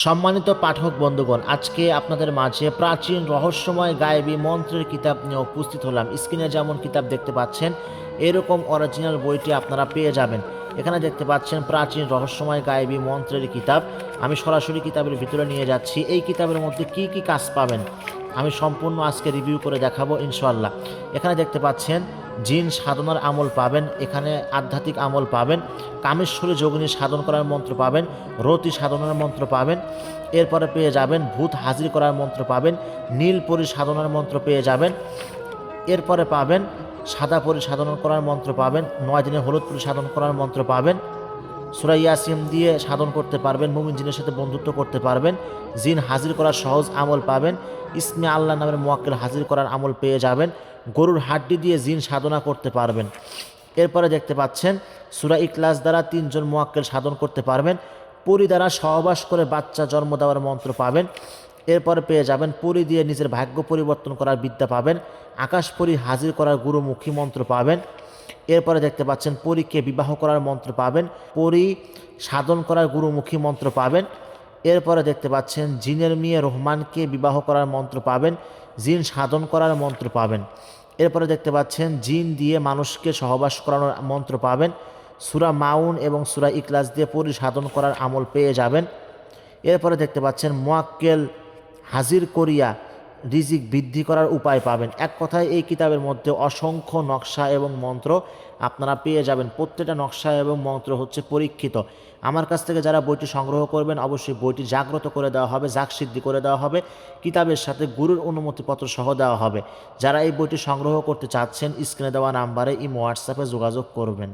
সম্মানিত পাঠক বন্ধুগণ, আজকে আপনাদের মাঝে প্রাচীন রহস্যময় গায়েবী মন্ত্রের কিতাব নিয়ে উপস্থিত হলাম। স্ক্রিনে যেমন কিতাব দেখতে পাচ্ছেন, এরকম অরিজিনাল বইটি আপনারা পেয়ে যাবেন। এখানে দেখতে পাচ্ছেন প্রাচীন রহস্যময় গায়েবী মন্ত্রের কিতাব। আমি সরাসরি কিতাবের ভিতরে নিয়ে যাচ্ছি। এই কিতাবের মধ্যে কি কি কাজ পাবেন আমি সম্পূর্ণ আজকে রিভিউ করে দেখাবো ইনশাআল্লাহ। এখানে দেখতে পাচ্ছেন জিন সাধনার আমল পাবেন, এখানে আধ্যাত্মিক আমল পাবেন, কামেশ্বরী যোগিনী সাধন করার মন্ত্র পাবেন, রতি সাধনার মন্ত্র পাবেন, এরপরে পেয়ে যাবেন ভূত হাজির করার মন্ত্র পাবেন, নীল পরি সাধনার মন্ত্র পেয়ে যাবেন, এরপরে পাবেন সাদা পরি সাধন করার মন্ত্র পাবেন, 9 দিনে হলুদ পরি সাধন করার মন্ত্র পাবেন, সূরা ইয়াসিন দিয়ে সাধন করতে পারবেন, মুমিন জিনের সাথে বন্ধুত্ব করতে পারবেন, জিন হাজির করার সহজ আমল পাবেন, ইসমে আল্লাহ নামের মুয়াক্কিল হাজির করার আমল পেয়ে যাবেন, গরুর হাড্ডি দিয়ে জিন সাধনা করতে পারবেন। এরপরে দেখতে পাচ্ছেন সূরা ইখলাস দ্বারা 3 জন মুয়াক্কিল সাধন করতে পারবেন, পরি দ্বারা সহবাস করে বাচ্চা জন্ম দেওয়ার মন্ত্র পাবেন। এরপরে পেয়ে যাবেন পরি দিয়ে নিজের ভাগ্য পরিবর্তন করার বিদ্যা পাবেন, আকাশ পরি হাজির করার গুরুমুখী মন্ত্র পাবেন। এরপরে দেখতে পাচ্ছেন পরীকে বিবাহ করার মন্ত্র পাবেন, পরি সাধন করার গুরুমুখী মন্ত্র পাবেন। এরপরে দেখতে পাচ্ছেন জিনের মেয়ে রহমানকে বিবাহ করার মন্ত্র পাবেন, জিন সাধন করার মন্ত্র পাবেন। এরপরে দেখতে পাচ্ছেন জিন দিয়ে মানুষকে সহবাস করানোর মন্ত্র পাবেন, সূরা মাউন এবং সূরা ইখলাস দিয়ে পরি সাধন করার আমল পেয়ে যাবেন। এরপরে দেখতে পাচ্ছেন মুয়াক্কেল হাজির করিয়া রিজিক বৃদ্ধি করার উপায় পাবেন। এক কথায় এই কিতাবের মধ্যে অসংখ্য নকশা এবং মন্ত্র আপনারা পেয়ে যাবেন। প্রত্যেকটা নকশা এবং মন্ত্র হচ্ছে পরীক্ষিত। আমার কাছ থেকে যারা বইটি সংগ্রহ করবেন অবশ্যই বইটি জাগ্রত করে দেওয়া হবে, জাগসিদ্ধি করে দেওয়া হবে, কিতাবের সাথে গুরুর অনুমতিপত্র সহ দেওয়া হবে। যারা এই বইটি সংগ্রহ করতে চাচ্ছেন স্ক্রিনে দেওয়া নাম্বারে ইমো হোয়াটসঅ্যাপে যোগাযোগ করবেন।